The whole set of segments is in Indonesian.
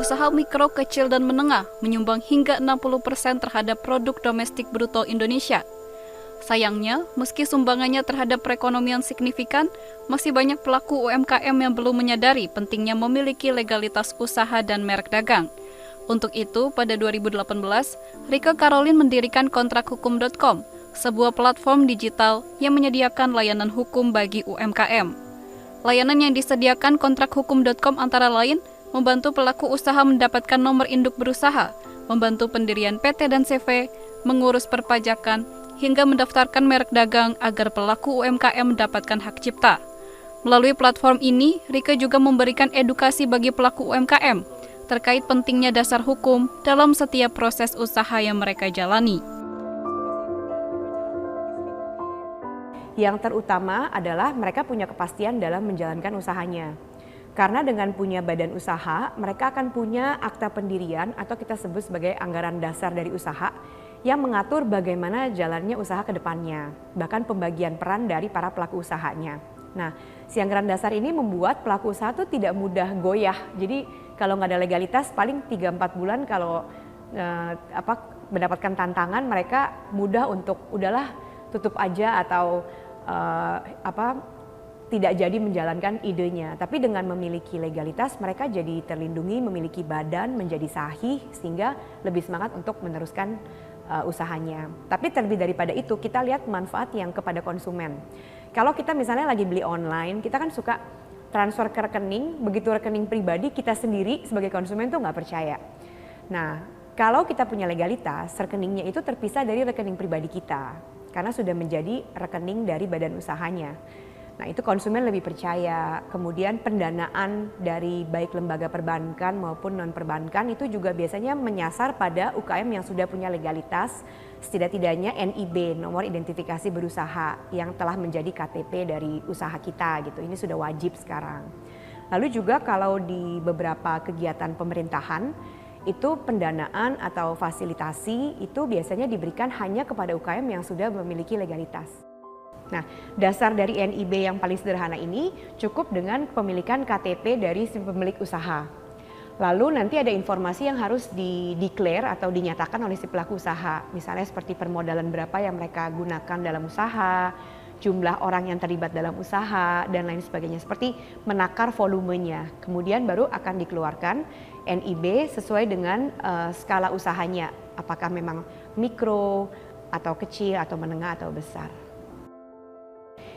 Usaha mikro, kecil, dan menengah menyumbang hingga 60% terhadap produk domestik bruto Indonesia. Sayangnya, meski sumbangannya terhadap perekonomian signifikan, masih banyak pelaku UMKM yang belum menyadari pentingnya memiliki legalitas usaha dan merek dagang. Untuk itu, pada 2018, Rike Karolin mendirikan kontrakhukum.com, sebuah platform digital yang menyediakan layanan hukum bagi UMKM. Layanan yang disediakan kontrakhukum.com antara lain membantu pelaku usaha mendapatkan nomor induk berusaha, membantu pendirian PT dan CV, mengurus perpajakan, hingga mendaftarkan merek dagang agar pelaku UMKM mendapatkan hak cipta. Melalui platform ini, Rike juga memberikan edukasi bagi pelaku UMKM terkait pentingnya dasar hukum dalam setiap proses usaha yang mereka jalani. Yang terutama adalah mereka punya kepastian dalam menjalankan usahanya. Karena dengan punya badan usaha, mereka akan punya akta pendirian atau kita sebut sebagai anggaran dasar dari usaha yang mengatur bagaimana jalannya usaha ke depannya, bahkan pembagian peran dari para pelaku usahanya. Nah, si anggaran dasar ini membuat pelaku usaha itu tidak mudah goyah. Jadi kalau nggak ada legalitas paling 3-4 bulan kalau mendapatkan tantangan mereka mudah untuk udahlah tutup aja atau tidak jadi menjalankan idenya. Tapi dengan memiliki legalitas mereka jadi terlindungi, memiliki badan, menjadi sahih sehingga lebih semangat untuk meneruskan usahanya. Tapi terlebih daripada itu kita lihat manfaat yang kepada konsumen. Kalau kita misalnya lagi beli online, kita kan suka transfer ke rekening, begitu rekening pribadi kita sendiri sebagai konsumen tuh nggak percaya. Nah, kalau kita punya legalitas, rekeningnya itu terpisah dari rekening pribadi kita karena sudah menjadi rekening dari badan usahanya. Nah, itu konsumen lebih percaya. Kemudian pendanaan dari baik lembaga perbankan maupun non-perbankan itu juga biasanya menyasar pada UKM yang sudah punya legalitas, setidak-tidaknya NIB, nomor identifikasi berusaha, yang telah menjadi KTP dari usaha kita gitu. Ini sudah wajib sekarang. Lalu juga kalau di beberapa kegiatan pemerintahan, itu pendanaan atau fasilitasi itu biasanya diberikan hanya kepada UKM yang sudah memiliki legalitas. Nah, dasar dari NIB yang paling sederhana ini cukup dengan pemilikan KTP dari si pemilik usaha. Lalu nanti ada informasi yang harus di-declare atau dinyatakan oleh si pelaku usaha. Misalnya seperti permodalan berapa yang mereka gunakan dalam usaha, jumlah orang yang terlibat dalam usaha, dan lain sebagainya. Seperti menakar volumenya. Kemudian baru akan dikeluarkan NIB sesuai dengan skala usahanya. Apakah memang mikro, atau kecil, atau menengah, atau besar.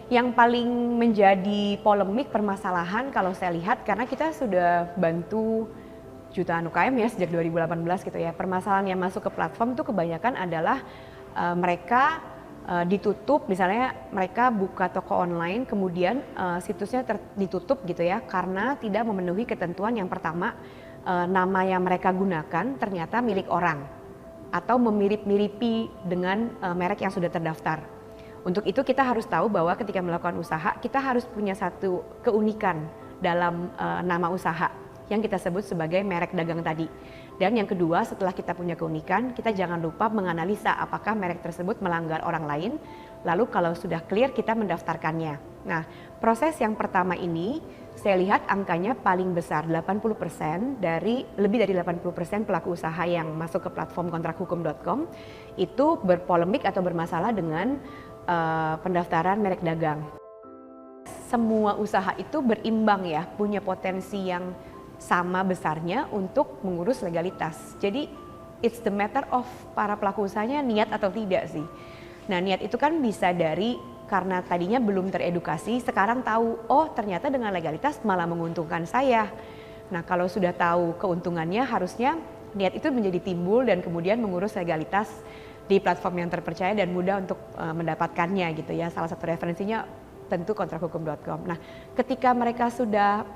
Yang paling menjadi polemik permasalahan kalau saya lihat, karena kita sudah bantu jutaan UKM ya sejak 2018 gitu ya. Permasalahan yang masuk ke platform itu kebanyakan adalah mereka ditutup, misalnya mereka buka toko online kemudian situsnya ditutup gitu ya karena tidak memenuhi ketentuan. Yang pertama, nama yang mereka gunakan ternyata milik orang atau memirip-miripi dengan merek yang sudah terdaftar. Untuk itu kita harus tahu bahwa ketika melakukan usaha kita harus punya satu keunikan dalam nama usaha yang kita sebut sebagai merek dagang tadi. Dan yang kedua, setelah kita punya keunikan, kita jangan lupa menganalisa apakah merek tersebut melanggar orang lain. Lalu kalau sudah clear kita mendaftarkannya. Nah, proses yang pertama ini saya lihat angkanya paling besar, 80% lebih dari 80% pelaku usaha yang masuk ke platform kontrakhukum.com itu berpolemik atau bermasalah dengan pendaftaran merek dagang. Semua usaha itu berimbang ya, punya potensi yang sama besarnya untuk mengurus legalitas. Jadi it's the matter of para pelaku usahanya niat atau tidak sih. Nah, niat itu kan bisa dari karena tadinya belum teredukasi, sekarang tahu, oh ternyata dengan legalitas malah menguntungkan saya. Nah, kalau sudah tahu keuntungannya harusnya niat itu menjadi timbul dan kemudian mengurus legalitas di platform yang terpercaya dan mudah untuk mendapatkannya gitu ya. Salah satu referensinya tentu kontrakhukum.com. Nah, ketika mereka sudah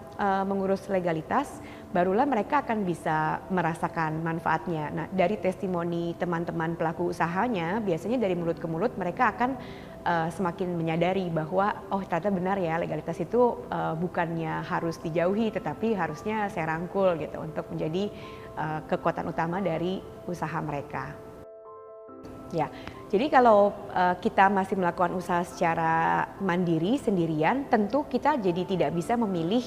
mengurus legalitas, barulah mereka akan bisa merasakan manfaatnya. Nah, dari testimoni teman-teman pelaku usahanya, biasanya dari mulut ke mulut mereka akan semakin menyadari bahwa oh ternyata benar ya, legalitas itu bukannya harus dijauhi tetapi harusnya saya rangkul gitu untuk menjadi kekuatan utama dari usaha mereka. Ya, jadi kalau kita masih melakukan usaha secara mandiri sendirian, tentu kita jadi tidak bisa memilih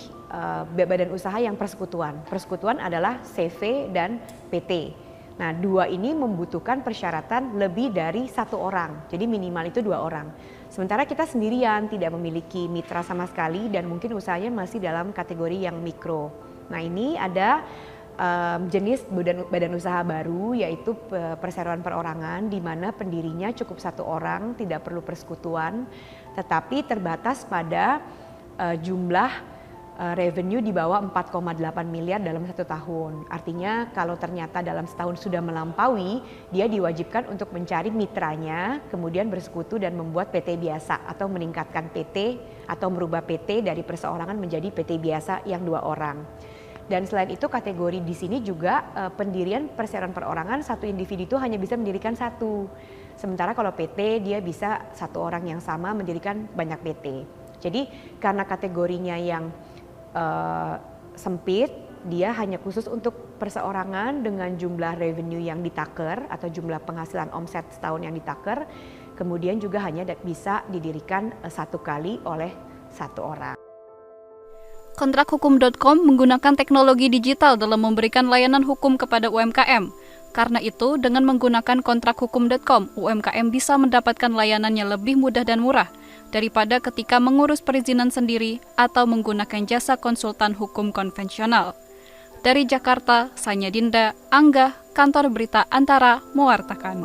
badan usaha yang persekutuan. Persekutuan adalah CV dan PT. Nah, dua ini membutuhkan persyaratan lebih dari satu orang, jadi minimal itu 2 orang. Sementara kita sendirian, tidak memiliki mitra sama sekali dan mungkin usahanya masih dalam kategori yang mikro. Nah, ini ada jenis badan usaha baru, yaitu perseroan perorangan, di mana pendirinya cukup 1 orang, tidak perlu persekutuan, tetapi terbatas pada jumlah revenue di bawah 4,8 miliar dalam 1 tahun. Artinya kalau ternyata dalam setahun sudah melampaui, dia diwajibkan untuk mencari mitranya, kemudian bersekutu dan membuat PT biasa atau meningkatkan PT atau merubah PT dari perseorangan menjadi PT biasa yang 2 orang. Dan selain itu kategori di sini juga pendirian perseroan perorangan, satu individu itu hanya bisa mendirikan 1. Sementara kalau PT dia bisa 1 orang yang sama mendirikan banyak PT. Jadi karena kategorinya yang sempit, dia hanya khusus untuk perseorangan dengan jumlah revenue yang ditaker atau jumlah penghasilan omset setahun yang ditaker, kemudian juga hanya bisa didirikan 1 kali oleh 1 orang. Kontrakhukum.com menggunakan teknologi digital dalam memberikan layanan hukum kepada UMKM. Karena itu, dengan menggunakan kontrakhukum.com, UMKM bisa mendapatkan layanannya lebih mudah dan murah daripada ketika mengurus perizinan sendiri atau menggunakan jasa konsultan hukum konvensional. Dari Jakarta, Sanya Dinda, Angga, Kantor Berita Antara, mewartakan.